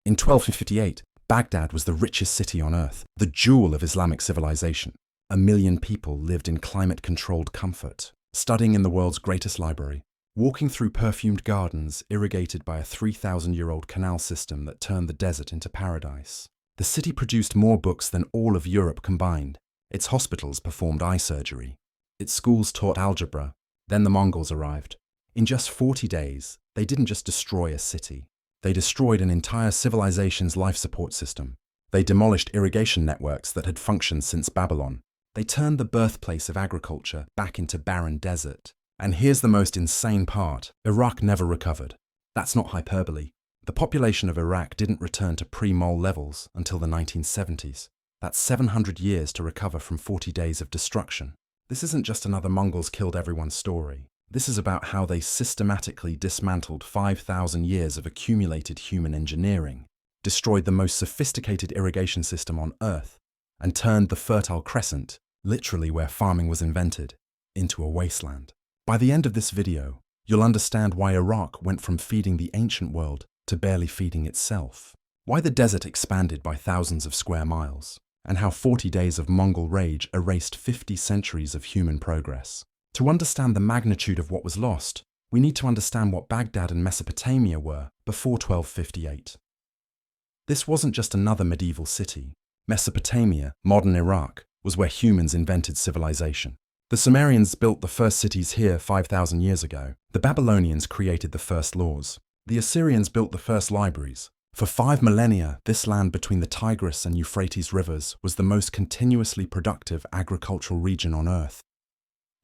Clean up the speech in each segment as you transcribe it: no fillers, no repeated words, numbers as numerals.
In 1258, Baghdad was the richest city on earth, the jewel of Islamic civilization. 1 million people lived in climate-controlled comfort, studying in the world's greatest library, walking through perfumed gardens irrigated by a 3,000-year-old canal system that turned the desert into paradise. The city produced more books than all of Europe combined. Its hospitals performed eye surgery. Its schools taught algebra. Then the Mongols arrived. In just 40 days, they didn't just destroy a city. They destroyed an entire civilization's life support system. They demolished irrigation networks that had functioned since Babylon. They turned the birthplace of agriculture back into barren desert. And here's the most insane part: Iraq never recovered. That's not hyperbole. The population of Iraq didn't return to pre-Mol levels until the 1970s. That's 700 years to recover from 40 days of destruction. This isn't just another Mongols killed everyone story. This is about how they systematically dismantled 5,000 years of accumulated human engineering, destroyed the most sophisticated irrigation system on Earth, and turned the Fertile Crescent, literally where farming was invented, into a wasteland. By the end of this video, you'll understand why Iraq went from feeding the ancient world to barely feeding itself, why the desert expanded by thousands of square miles, and how 40 days of Mongol rage erased 50 centuries of human progress. To understand the magnitude of what was lost, we need to understand what Baghdad and Mesopotamia were before 1258. This wasn't just another medieval city. Mesopotamia, modern Iraq, was where humans invented civilization. The Sumerians built the first cities here 5,000 years ago. The Babylonians created the first laws. The Assyrians built the first libraries. For 5 millennia, this land between the Tigris and Euphrates rivers was the most continuously productive agricultural region on Earth.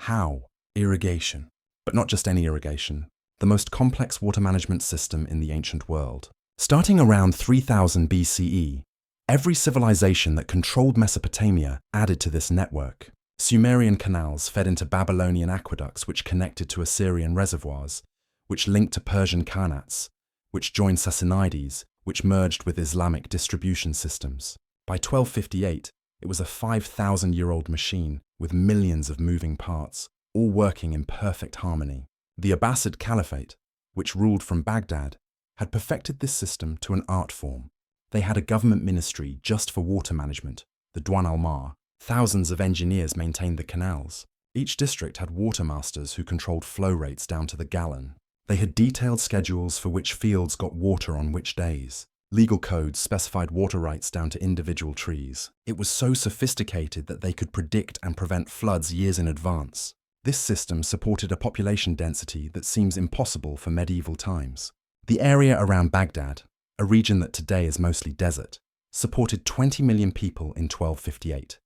How? Irrigation. But not just any irrigation. The most complex water management system in the ancient world. Starting around 3000 BCE, every civilization that controlled Mesopotamia added to this network. Sumerian canals fed into Babylonian aqueducts which connected to Assyrian reservoirs, which linked to Persian khanates, which joined Sassanides, which merged with Islamic distribution systems. By 1258, it was a 5,000-year-old machine with millions of moving parts, all working in perfect harmony. The Abbasid Caliphate, which ruled from Baghdad, had perfected this system to an art form. They had a government ministry just for water management, the Douane al-Mar. Thousands of engineers maintained the canals. Each district had watermasters who controlled flow rates down to the gallon. They had detailed schedules for which fields got water on which days. Legal codes specified water rights down to individual trees. It was so sophisticated that they could predict and prevent floods years in advance. This system supported a population density that seems impossible for medieval times. The area around Baghdad, a region that today is mostly desert, supported 20 million people in 1258.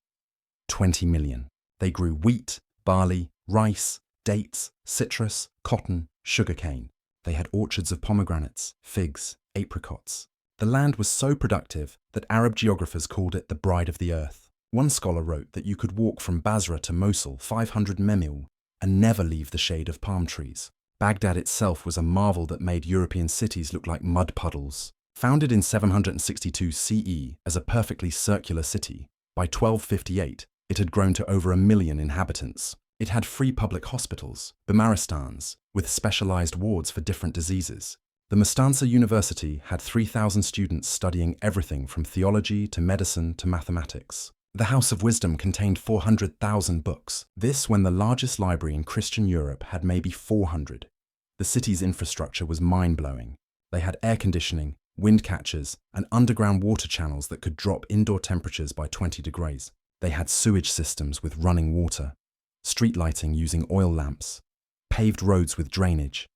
20 million. They grew wheat, barley, rice, dates, citrus, cotton, sugarcane. They had orchards of pomegranates, figs, apricots. The land was so productive that Arab geographers called it the Bride of the Earth. One scholar wrote that you could walk from Basra to Mosul 500 memil and never leave the shade of palm trees. Baghdad itself was a marvel that made European cities look like mud puddles. Founded in 762 CE as a perfectly circular city, by 1258, it had grown to over 1 million inhabitants. It had free public hospitals, bimaristans, with specialized wards for different diseases. The Mustansa University had 3,000 students studying everything from theology to medicine to mathematics. The House of Wisdom contained 400,000 books. This when the largest library in Christian Europe had maybe 400. The city's infrastructure was mind-blowing. They had air conditioning, wind catchers, and underground water channels that could drop indoor temperatures by 20 degrees. They had sewage systems with running water, street lighting using oil lamps, paved roads with drainage,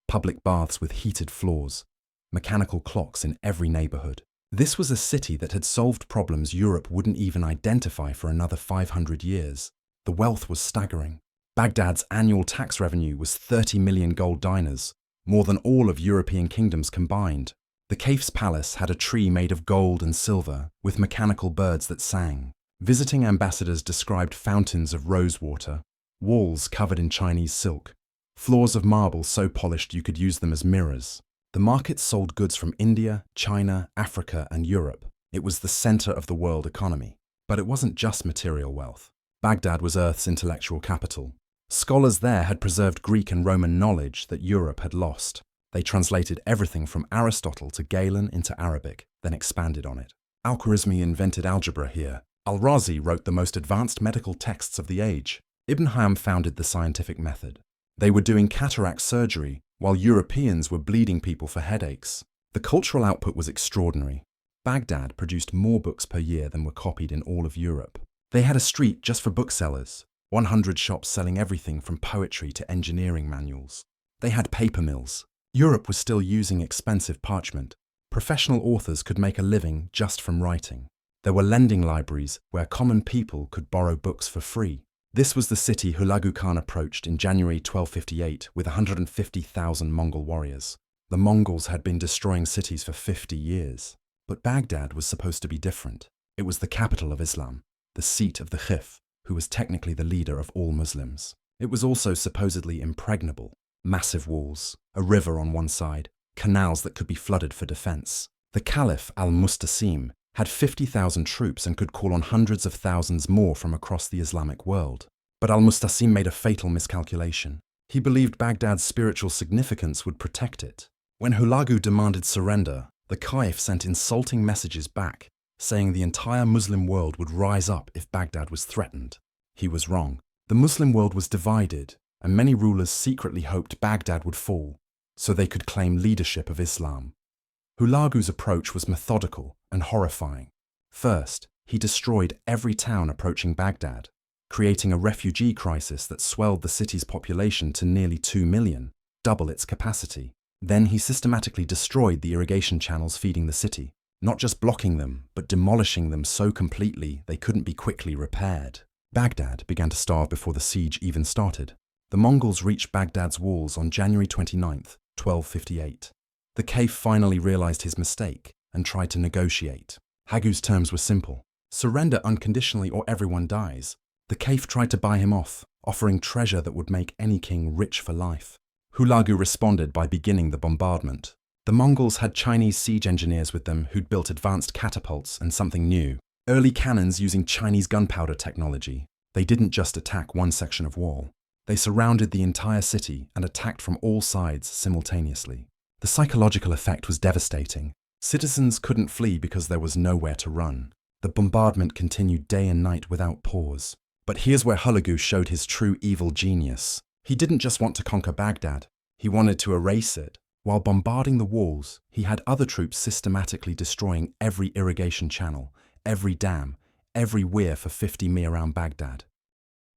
public baths with heated floors, mechanical clocks in every neighborhood. This was a city that had solved problems Europe wouldn't even identify for another 500 years. The wealth was staggering. Baghdad's annual tax revenue was 30 million gold dinars, more than all of European kingdoms combined. The Caliph's palace had a tree made of gold and silver, with mechanical birds that sang. Visiting ambassadors described fountains of rose water, walls covered in Chinese silk, floors of marble so polished you could use them as mirrors. The market sold goods from India, China, Africa, and Europe. It was the center of the world economy. But it wasn't just material wealth. Baghdad was Earth's intellectual capital. Scholars there had preserved Greek and Roman knowledge that Europe had lost. They translated everything from Aristotle to Galen into Arabic, then expanded on it. Al-Khwarizmi invented algebra here. Al-Razi wrote the most advanced medical texts of the age. Ibn Haytham founded the scientific method. They were doing cataract surgery, while Europeans were bleeding people for headaches. The cultural output was extraordinary. Baghdad produced more books per year than were copied in all of Europe. They had a street just for booksellers, 100 shops selling everything from poetry to engineering manuals. They had paper mills. Europe was still using expensive parchment. Professional authors could make a living just from writing. There were lending libraries where common people could borrow books for free. This was the city Hulagu Khan approached in January 1258 with 150,000 Mongol warriors. The Mongols had been destroying cities for 50 years. But Baghdad was supposed to be different. It was the capital of Islam, the seat of the Khalif, who was technically the leader of all Muslims. It was also supposedly impregnable. Massive walls, a river on one side, canals that could be flooded for defense. The Caliph al-Mustasim had 50,000 troops and could call on hundreds of thousands more from across the Islamic world. But al-Mustasim made a fatal miscalculation. He believed Baghdad's spiritual significance would protect it. When Hulagu demanded surrender, the Caliph sent insulting messages back, saying the entire Muslim world would rise up if Baghdad was threatened. He was wrong. The Muslim world was divided, and many rulers secretly hoped Baghdad would fall, so they could claim leadership of Islam. Hulagu's approach was methodical and horrifying. First, he destroyed every town approaching Baghdad, creating a refugee crisis that swelled the city's population to nearly 2 million, double its capacity. Then he systematically destroyed the irrigation channels feeding the city, not just blocking them, but demolishing them so completely they couldn't be quickly repaired. Baghdad began to starve before the siege even started. The Mongols reached Baghdad's walls on January 29, 1258. The Caliph finally realized his mistake and tried to negotiate. Hulagu's terms were simple: surrender unconditionally or everyone dies. The Caliph tried to buy him off, offering treasure that would make any king rich for life. Hulagu responded by beginning the bombardment. The Mongols had Chinese siege engineers with them who'd built advanced catapults and something new, early cannons using Chinese gunpowder technology. They didn't just attack one section of wall. They surrounded the entire city and attacked from all sides simultaneously. The psychological effect was devastating. Citizens couldn't flee because there was nowhere to run. The bombardment continued day and night without pause. But here's where Hulagu showed his true evil genius. He didn't just want to conquer Baghdad. He wanted to erase it. While bombarding the walls, he had other troops systematically destroying every irrigation channel, every dam, every weir for 50 mi around Baghdad.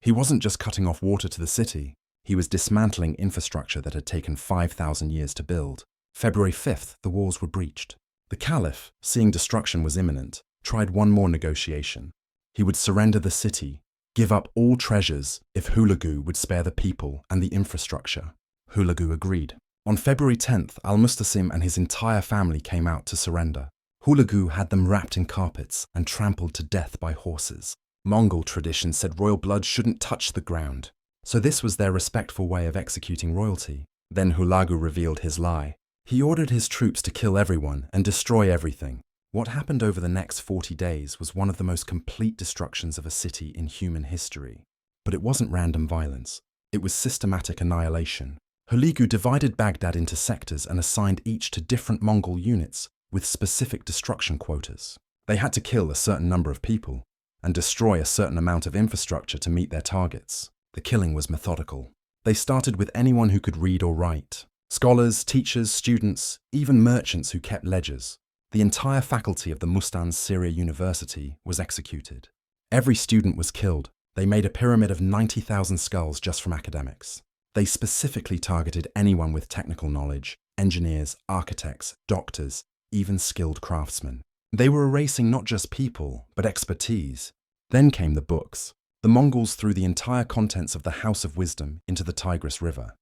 He wasn't just cutting off water to the city, he was dismantling infrastructure that had taken 5,000 years to build. February 5th, the walls were breached. The Caliph, seeing destruction was imminent, tried one more negotiation. He would surrender the city, give up all treasures if Hulagu would spare the people and the infrastructure. Hulagu agreed. On February 10th, al-Mustasim and his entire family came out to surrender. Hulagu had them wrapped in carpets and trampled to death by horses. Mongol tradition said royal blood shouldn't touch the ground, so this was their respectful way of executing royalty. Then Hulagu revealed his lie. He ordered his troops to kill everyone and destroy everything. What happened over the next 40 days was one of the most complete destructions of a city in human history. But it wasn't random violence. It was systematic annihilation. Hulagu divided Baghdad into sectors and assigned each to different Mongol units with specific destruction quotas. They had to kill a certain number of people and destroy a certain amount of infrastructure to meet their targets. The killing was methodical. They started with anyone who could read or write. Scholars, teachers, students, even merchants who kept ledgers. The entire faculty of the Mustang Syria University was executed. Every student was killed. They made a pyramid of 90,000 skulls just from academics. They specifically targeted anyone with technical knowledge, engineers, architects, doctors, even skilled craftsmen. They were erasing not just people, but expertise. Then came the books. The Mongols threw the entire contents of the House of Wisdom into the Tigris River.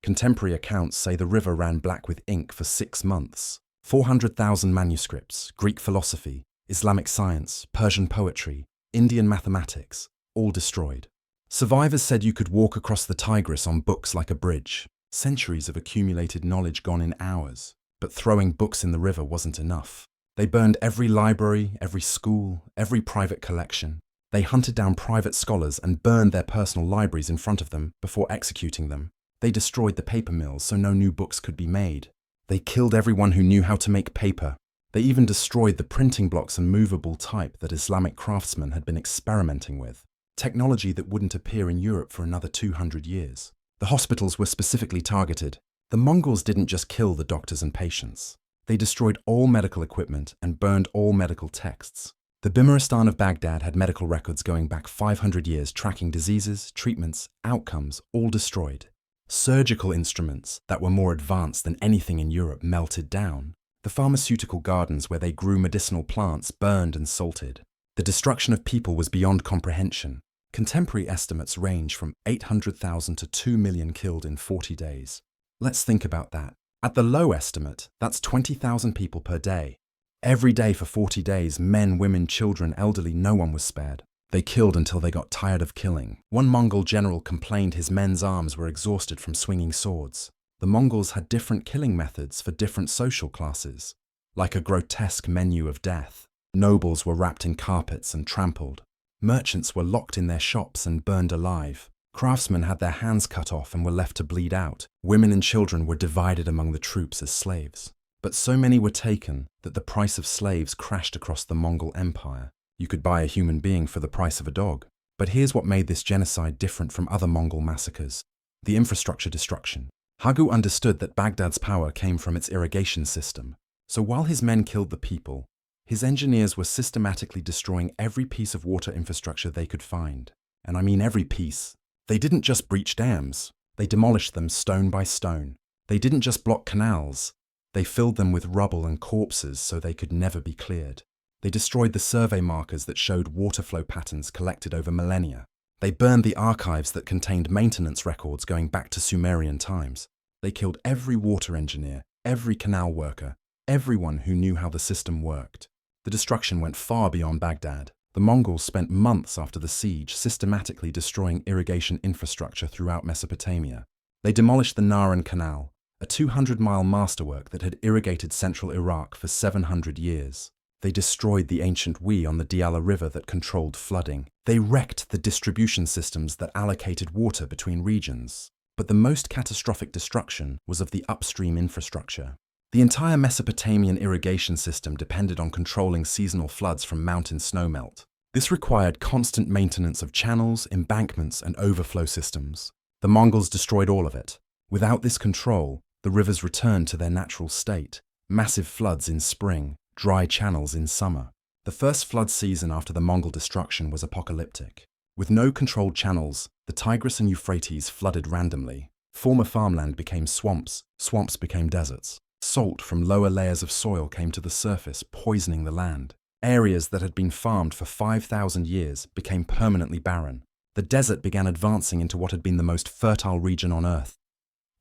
Contemporary accounts say the river ran black with ink for 6 months. 400,000 manuscripts, Greek philosophy, Islamic science, Persian poetry, Indian mathematics, all destroyed. Survivors said you could walk across the Tigris on books like a bridge. Centuries of accumulated knowledge gone in hours. But throwing books in the river wasn't enough. They burned every library, every school, every private collection. They hunted down private scholars and burned their personal libraries in front of them before executing them. They destroyed the paper mills so no new books could be made. They killed everyone who knew how to make paper. They even destroyed the printing blocks and movable type that Islamic craftsmen had been experimenting with, technology that wouldn't appear in Europe for another 200 years. The hospitals were specifically targeted. The Mongols didn't just kill the doctors and patients. They destroyed all medical equipment and burned all medical texts. The Bimaristan of Baghdad had medical records going back 500 years tracking diseases, treatments, outcomes, all destroyed. Surgical instruments that were more advanced than anything in Europe melted down. The pharmaceutical gardens where they grew medicinal plants burned and salted. The destruction of people was beyond comprehension. Contemporary estimates range from 800,000 to 2 million killed in 40 days. Let's think about that. At the low estimate, that's 20,000 people per day. Every day for 40 days, men, women, children, elderly, no one was spared. They killed until they got tired of killing. One Mongol general complained his men's arms were exhausted from swinging swords. The Mongols had different killing methods for different social classes, like a grotesque menu of death. Nobles were wrapped in carpets and trampled. Merchants were locked in their shops and burned alive. Craftsmen had their hands cut off and were left to bleed out. Women and children were divided among the troops as slaves. But so many were taken that the price of slaves crashed across the Mongol Empire. You could buy a human being for the price of a dog. But here's what made this genocide different from other Mongol massacres: the infrastructure destruction. Hagu understood that Baghdad's power came from its irrigation system. So while his men killed the people, his engineers were systematically destroying every piece of water infrastructure they could find. And I mean every piece. They didn't just breach dams. They demolished them stone by stone. They didn't just block canals. They filled them with rubble and corpses so they could never be cleared. They destroyed the survey markers that showed water flow patterns collected over millennia. They burned the archives that contained maintenance records going back to Sumerian times. They killed every water engineer, every canal worker, everyone who knew how the system worked. The destruction went far beyond Baghdad. The Mongols spent months after the siege systematically destroying irrigation infrastructure throughout Mesopotamia. They demolished the Naran Canal, a 200-mile masterwork that had irrigated central Iraq for 700 years. They destroyed the ancient Ui on the Diyala River that controlled flooding. They wrecked the distribution systems that allocated water between regions. But the most catastrophic destruction was of the upstream infrastructure. The entire Mesopotamian irrigation system depended on controlling seasonal floods from mountain snowmelt. This required constant maintenance of channels, embankments, and overflow systems. The Mongols destroyed all of it. Without this control, the rivers returned to their natural state: massive floods in spring, dry channels in summer. The first flood season after the Mongol destruction was apocalyptic. With no controlled channels, the Tigris and Euphrates flooded randomly. Former farmland became swamps, swamps became deserts. Salt from lower layers of soil came to the surface, poisoning the land. Areas that had been farmed for 5,000 years became permanently barren. The desert began advancing into what had been the most fertile region on Earth.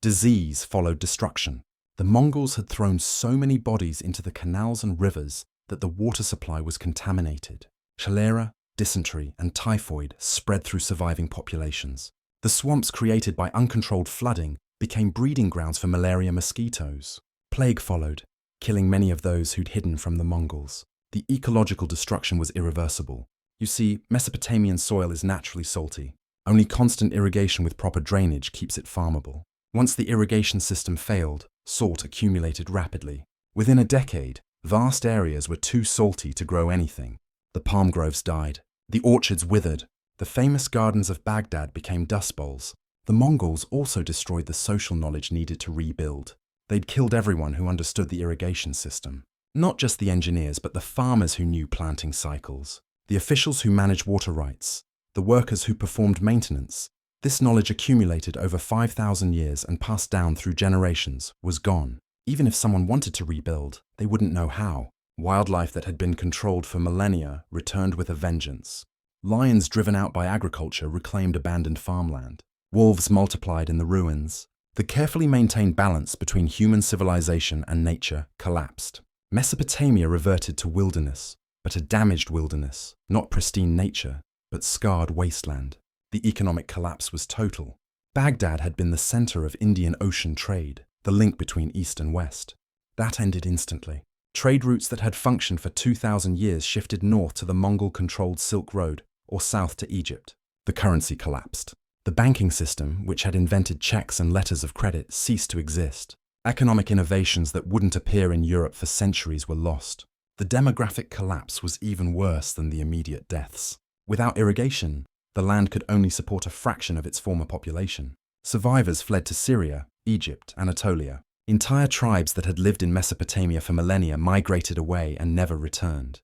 Disease followed destruction. The Mongols had thrown so many bodies into the canals and rivers that the water supply was contaminated. Cholera, dysentery, and typhoid spread through surviving populations. The swamps created by uncontrolled flooding became breeding grounds for malaria mosquitoes. Plague followed, killing many of those who'd hidden from the Mongols. The ecological destruction was irreversible. You see, Mesopotamian soil is naturally salty. Only constant irrigation with proper drainage keeps it farmable. Once the irrigation system failed, salt accumulated rapidly. Within a decade, vast areas were too salty to grow anything. The palm groves died. The orchards withered. The famous gardens of Baghdad became dust bowls. The Mongols also destroyed the social knowledge needed to rebuild. They'd killed everyone who understood the irrigation system. Not just the engineers, but the farmers who knew planting cycles, the officials who managed water rights, the workers who performed maintenance. This knowledge accumulated over 5,000 years and passed down through generations was gone. Even if someone wanted to rebuild, they wouldn't know how. Wildlife that had been controlled for millennia returned with a vengeance. Lions driven out by agriculture reclaimed abandoned farmland. Wolves multiplied in the ruins. The carefully maintained balance between human civilization and nature collapsed. Mesopotamia reverted to wilderness, but a damaged wilderness, not pristine nature, but scarred wasteland. The economic collapse was total. Baghdad had been the center of Indian Ocean trade, the link between East and West. That ended instantly. Trade routes that had functioned for 2,000 years shifted north to the Mongol-controlled Silk Road or south to Egypt. The currency collapsed. The banking system, which had invented checks and letters of credit, ceased to exist. Economic innovations that wouldn't appear in Europe for centuries were lost. The demographic collapse was even worse than the immediate deaths. Without irrigation, the land could only support a fraction of its former population. Survivors fled to Syria, Egypt, Anatolia. Entire tribes that had lived in Mesopotamia for millennia migrated away and never returned.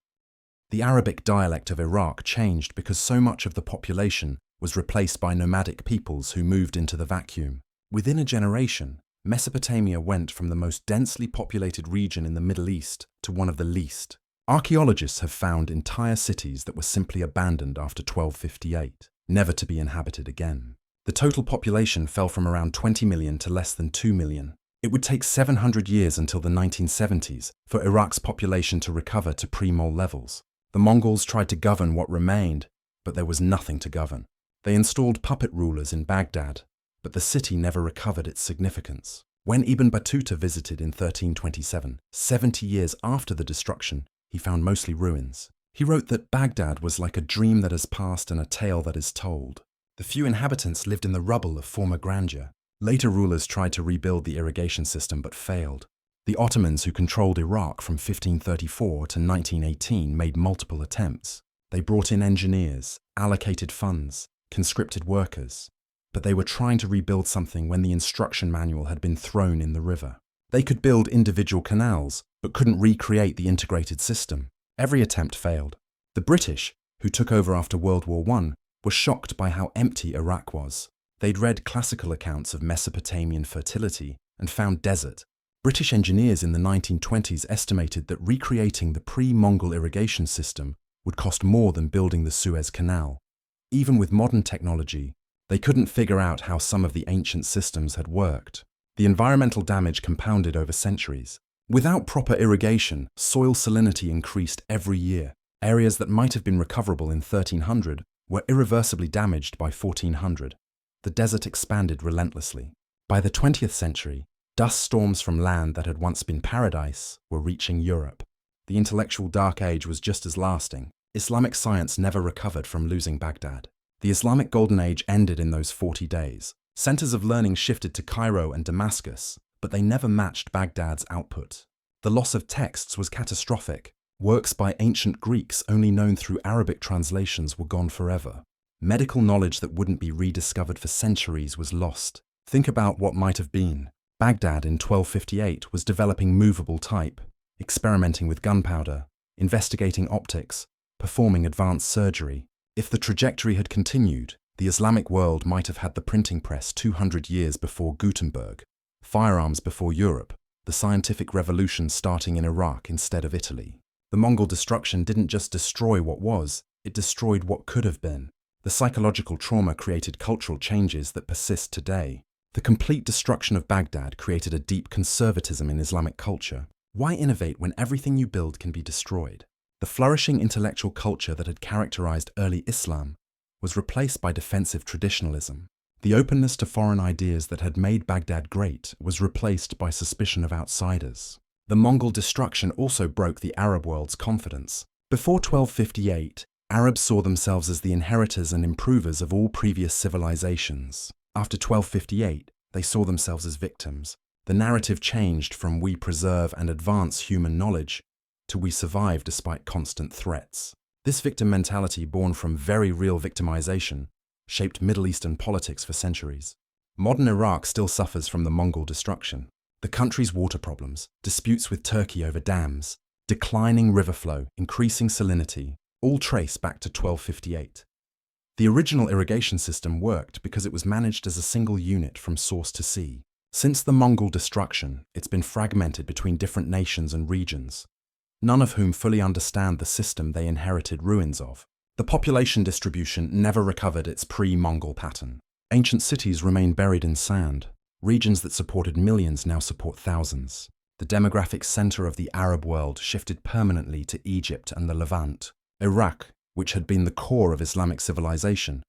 The Arabic dialect of Iraq changed because so much of the population was replaced by nomadic peoples who moved into the vacuum. Within a generation, Mesopotamia went from the most densely populated region in the Middle East to one of the least. Archaeologists have found entire cities that were simply abandoned after 1258, never to be inhabited again. The total population fell from around 20 million to less than 2 million. It would take 700 years until the 1970s for Iraq's population to recover to pre-Mongol levels. The Mongols tried to govern what remained, but there was nothing to govern. They installed puppet rulers in Baghdad, but the city never recovered its significance. When Ibn Battuta visited in 1327, 70 years after the destruction, he found mostly ruins. He wrote that Baghdad was like a dream that has passed and a tale that is told. The few inhabitants lived in the rubble of former grandeur. Later rulers tried to rebuild the irrigation system but failed. The Ottomans, who controlled Iraq from 1534 to 1918, made multiple attempts. They brought in engineers, allocated funds, conscripted workers, but they were trying to rebuild something when the instruction manual had been thrown in the river. They could build individual canals, but couldn't recreate the integrated system. Every attempt failed. The British, who took over after World War I, were shocked by how empty Iraq was. They'd read classical accounts of Mesopotamian fertility and found desert. British engineers in the 1920s estimated that recreating the pre-Mongol irrigation system would cost more than building the Suez Canal. Even with modern technology, they couldn't figure out how some of the ancient systems had worked. The environmental damage compounded over centuries. Without proper irrigation, soil salinity increased every year. Areas that might have been recoverable in 1300 were irreversibly damaged by 1400. The desert expanded relentlessly. By the 20th century, dust storms from land that had once been paradise were reaching Europe. The intellectual dark age was just as lasting. Islamic science never recovered from losing Baghdad. The Islamic Golden Age ended in those 40 days. Centers of learning shifted to Cairo and Damascus, but they never matched Baghdad's output. The loss of texts was catastrophic. Works by ancient Greeks only known through Arabic translations were gone forever. Medical knowledge that wouldn't be rediscovered for centuries was lost. Think about what might have been. Baghdad in 1258 was developing movable type, experimenting with gunpowder, investigating optics, performing advanced surgery. If the trajectory had continued, the Islamic world might have had the printing press 200 years before Gutenberg, firearms before Europe, the scientific revolution starting in Iraq instead of Italy. The Mongol destruction didn't just destroy what was, it destroyed what could have been. The psychological trauma created cultural changes that persist today. The complete destruction of Baghdad created a deep conservatism in Islamic culture. Why innovate when everything you build can be destroyed? The flourishing intellectual culture that had characterized early Islam was replaced by defensive traditionalism. The openness to foreign ideas that had made Baghdad great was replaced by suspicion of outsiders. The Mongol destruction also broke the Arab world's confidence. Before 1258, Arabs saw themselves as the inheritors and improvers of all previous civilizations. After 1258, they saw themselves as victims. The narrative changed from "we preserve and advance human knowledge" to "we survive despite constant threats." This victim mentality, born from very real victimization, shaped Middle Eastern politics for centuries. Modern Iraq still suffers from the Mongol destruction. The country's water problems, disputes with Turkey over dams, declining river flow, increasing salinity, all trace back to 1258. The original irrigation system worked because it was managed as a single unit from source to sea. Since the Mongol destruction, it's been fragmented between different nations and regions, none of whom fully understand the system they inherited ruins of. The population distribution never recovered its pre-Mongol pattern. Ancient cities remain buried in sand. Regions that supported millions now support thousands. The demographic center of the Arab world shifted permanently to Egypt and the Levant. Iraq, which had been the core of Islamic civilization,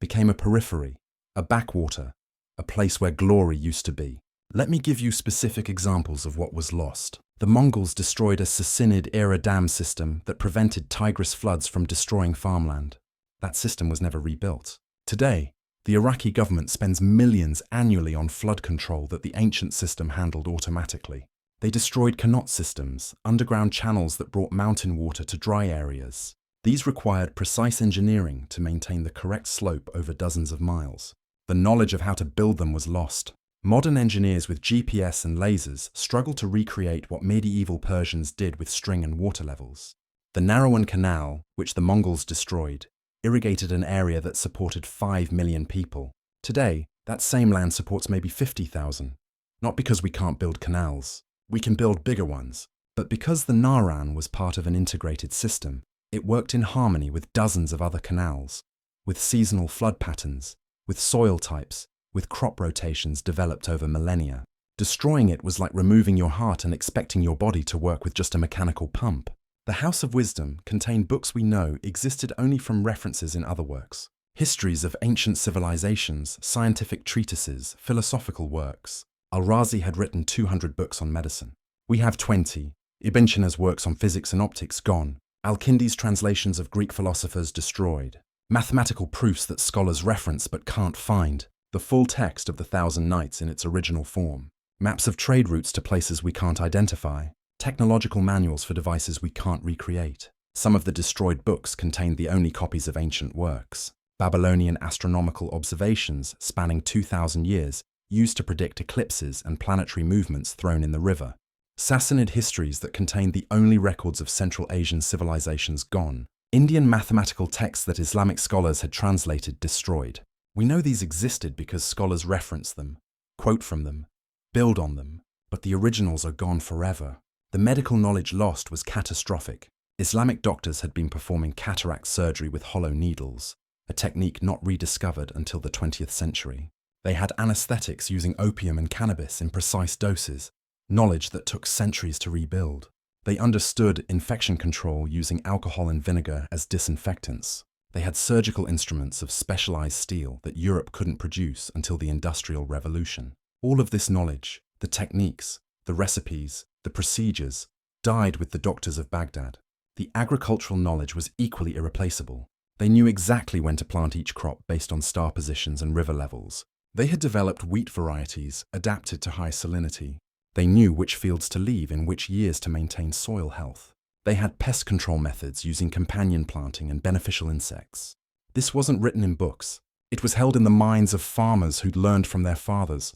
became a periphery, a backwater, a place where glory used to be. Let me give you specific examples of what was lost. The Mongols destroyed a Sassanid-era dam system that prevented Tigris floods from destroying farmland. That system was never rebuilt. Today, The Iraqi government spends millions annually on flood control that the ancient system handled automatically. They destroyed canal systems, underground channels that brought mountain water to dry areas. These required precise engineering to maintain the correct slope over dozens of miles. The knowledge of how to build them was lost. Modern engineers with GPS and lasers struggle to recreate what medieval Persians did with string and water levels. The Narawan Canal, which the Mongols destroyed, irrigated an area that supported 5 million people. Today, that same land supports maybe 50,000. Not because we can't build canals. We can build bigger ones. But because the Narawan was part of an integrated system, it worked in harmony with dozens of other canals, with seasonal flood patterns, with soil types, with crop rotations developed over millennia. Destroying it was like removing your heart and expecting your body to work with just a mechanical pump. The House of Wisdom contained books we know existed only from references in other works. Histories of ancient civilizations, scientific treatises, philosophical works. Al-Razi had written 200 books on medicine. We have 20. Ibn Sina's works on physics and optics gone. Al-Kindi's translations of Greek philosophers destroyed. Mathematical proofs that scholars reference but can't find. The full text of the Thousand Nights in its original form. Maps of trade routes to places we can't identify. Technological manuals for devices we can't recreate. Some of the destroyed books contained the only copies of ancient works. Babylonian astronomical observations spanning 2,000 years used to predict eclipses and planetary movements thrown in the river. Sassanid histories that contained the only records of Central Asian civilizations gone. Indian mathematical texts that Islamic scholars had translated destroyed. We know these existed because scholars reference them, quote from them, build on them, but the originals are gone forever. The medical knowledge lost was catastrophic. Islamic doctors had been performing cataract surgery with hollow needles, a technique not rediscovered until the 20th century. They had anesthetics using opium and cannabis in precise doses, knowledge that took centuries to rebuild. They understood infection control using alcohol and vinegar as disinfectants. They had surgical instruments of specialized steel that Europe couldn't produce until the Industrial Revolution. All of this knowledge, the techniques, the recipes, the procedures, died with the doctors of Baghdad. The agricultural knowledge was equally irreplaceable. They knew exactly when to plant each crop based on star positions and river levels. They had developed wheat varieties adapted to high salinity. They knew which fields to leave in which years to maintain soil health. They had pest control methods using companion planting and beneficial insects. This wasn't written in books. It was held in the minds of farmers who'd learned from their fathers,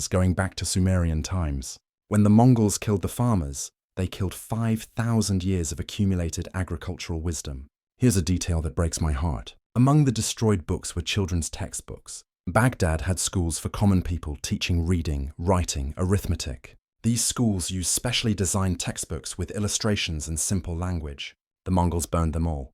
going back to Sumerian times. When the Mongols killed the farmers, they killed 5,000 years of accumulated agricultural wisdom. Here's a detail that breaks my heart. Among the destroyed books were children's textbooks. Baghdad had schools for common people teaching reading, writing, arithmetic. These schools used specially designed textbooks with illustrations and simple language. The Mongols burned them all.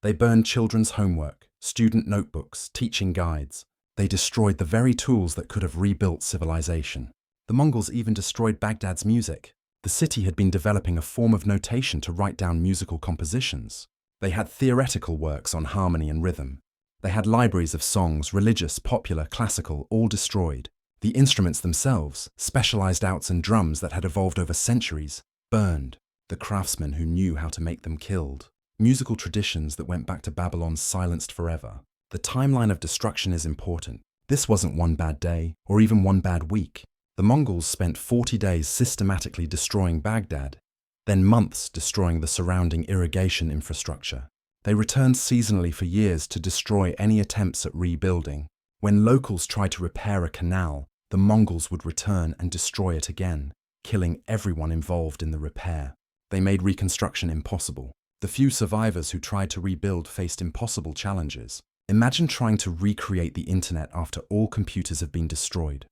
They burned children's homework, student notebooks, teaching guides. They destroyed the very tools that could have rebuilt civilization. The Mongols even destroyed Baghdad's music. The city had been developing a form of notation to write down musical compositions. They had theoretical works on harmony and rhythm. They had libraries of songs, religious, popular, classical, all destroyed. The instruments themselves, specialized outs and drums that had evolved over centuries, burned. The craftsmen who knew how to make them killed. Musical traditions that went back to Babylon silenced forever. The timeline of destruction is important. This wasn't one bad day, or even one bad week. The Mongols spent 40 days systematically destroying Baghdad, then months destroying the surrounding irrigation infrastructure. They returned seasonally for years to destroy any attempts at rebuilding. When locals tried to repair a canal, the Mongols would return and destroy it again, killing everyone involved in the repair. They made reconstruction impossible. The few survivors who tried to rebuild faced impossible challenges. Imagine trying to recreate the internet after all computers have been destroyed,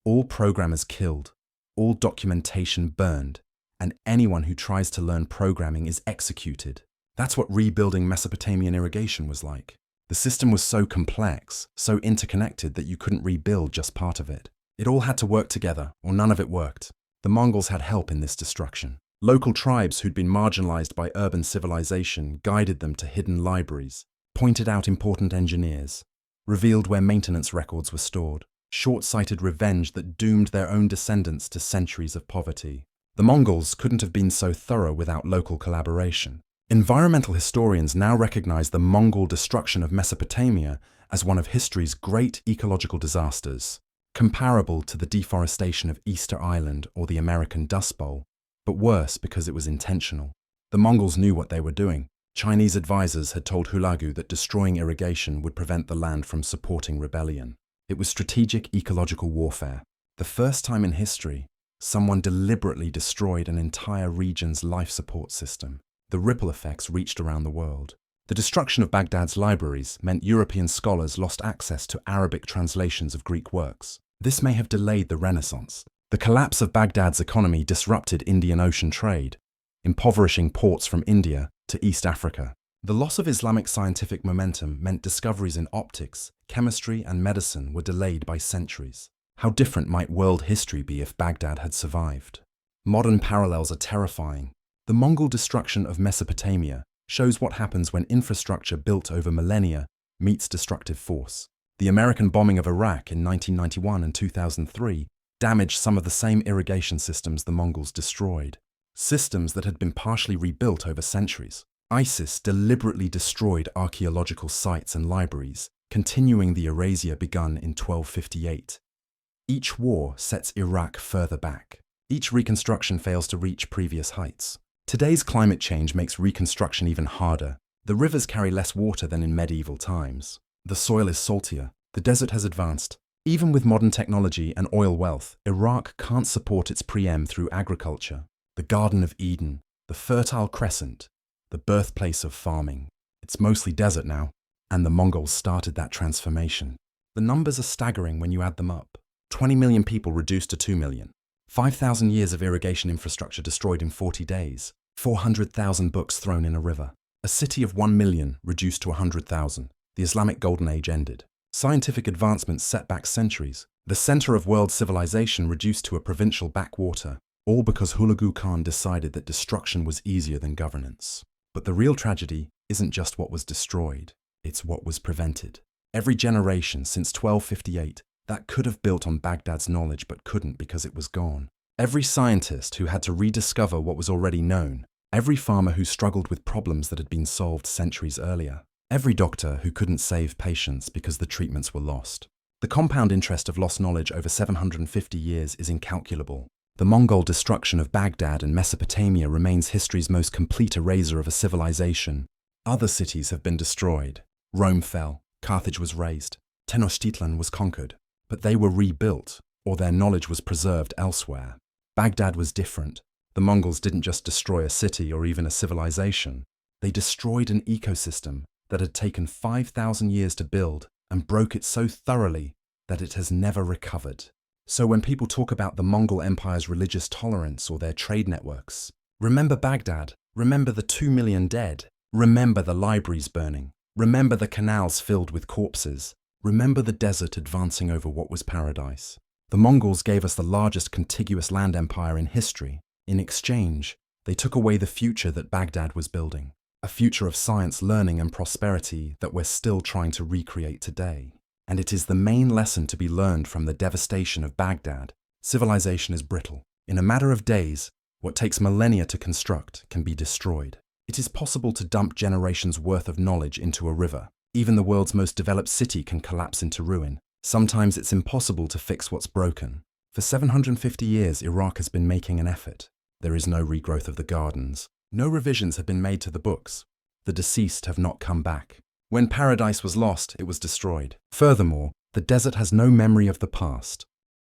all programmers killed, all documentation burned, and anyone who tries to learn programming is executed. That's what rebuilding Mesopotamian irrigation was like. The system was so complex, so interconnected that you couldn't rebuild just part of it. It all had to work together, or none of it worked. The Mongols had help in this destruction. Local tribes who'd been marginalized by urban civilization guided them to hidden libraries, pointed out important engineers, revealed where maintenance records were stored. Short-sighted revenge that doomed their own descendants to centuries of poverty. The Mongols couldn't have been so thorough without local collaboration. Environmental historians now recognize the Mongol destruction of Mesopotamia as one of history's great ecological disasters, comparable to the deforestation of Easter Island or the American Dust Bowl, but worse because it was intentional. The Mongols knew what they were doing. Chinese advisors had told Hulagu that destroying irrigation would prevent the land from supporting rebellion. It was strategic ecological warfare. The first time in history, someone deliberately destroyed an entire region's life support system. The ripple effects reached around the world. The destruction of Baghdad's libraries meant European scholars lost access to Arabic translations of Greek works. This may have delayed the Renaissance. The collapse of Baghdad's economy disrupted Indian Ocean trade, impoverishing ports from India to East Africa. The loss of Islamic scientific momentum meant discoveries in optics, chemistry, and medicine were delayed by centuries. How different might world history be if Baghdad had survived? Modern parallels are terrifying. The Mongol destruction of Mesopotamia shows what happens when infrastructure built over millennia meets destructive force. The American bombing of Iraq in 1991 and 2003 damaged some of the same irrigation systems the Mongols destroyed. Systems that had been partially rebuilt over centuries. ISIS deliberately destroyed archaeological sites and libraries, continuing the erasure begun in 1258. Each war sets Iraq further back. Each reconstruction fails to reach previous heights. Today's climate change makes reconstruction even harder. The rivers carry less water than in medieval times. The soil is saltier. The desert has advanced. Even with modern technology and oil wealth, Iraq can't support its preem through agriculture. The Garden of Eden, the Fertile Crescent, the birthplace of farming. It's mostly desert now, and the Mongols started that transformation. The numbers are staggering when you add them up. 20 million people reduced to 2 million. 5,000 years of irrigation infrastructure destroyed in 40 days. 400,000 books thrown in a river. A city of 1 million reduced to 100,000. The Islamic Golden Age ended. Scientific advancements set back centuries. The center of world civilization reduced to a provincial backwater. All because Hulagu Khan decided that destruction was easier than governance. But the real tragedy isn't just what was destroyed, it's what was prevented. Every generation since 1258 that could have built on Baghdad's knowledge but couldn't because it was gone. Every scientist who had to rediscover what was already known. Every farmer who struggled with problems that had been solved centuries earlier. Every doctor who couldn't save patients because the treatments were lost. The compound interest of lost knowledge over 750 years is incalculable. The Mongol destruction of Baghdad and Mesopotamia remains history's most complete erasure of a civilization. Other cities have been destroyed. Rome fell, Carthage was razed, Tenochtitlan was conquered, but they were rebuilt, or their knowledge was preserved elsewhere. Baghdad was different. The Mongols didn't just destroy a city or even a civilization. They destroyed an ecosystem that had taken 5,000 years to build and broke it so thoroughly that it has never recovered. So when people talk about the Mongol Empire's religious tolerance or their trade networks, remember Baghdad, remember the 2 million dead, remember the libraries burning, remember the canals filled with corpses, remember the desert advancing over what was paradise. The Mongols gave us the largest contiguous land empire in history. In exchange, they took away the future that Baghdad was building, a future of science, learning, and prosperity that we're still trying to recreate today. And it is the main lesson to be learned from the devastation of Baghdad. Civilization is brittle. In a matter of days, what takes millennia to construct can be destroyed. It is possible to dump generations' worth of knowledge into a river. Even the world's most developed city can collapse into ruin. Sometimes it's impossible to fix what's broken. For 750 years, Iraq has been making an effort. There is no regrowth of the gardens. No revisions have been made to the books. The deceased have not come back. When paradise was lost, it was destroyed. Furthermore, the desert has no memory of the past.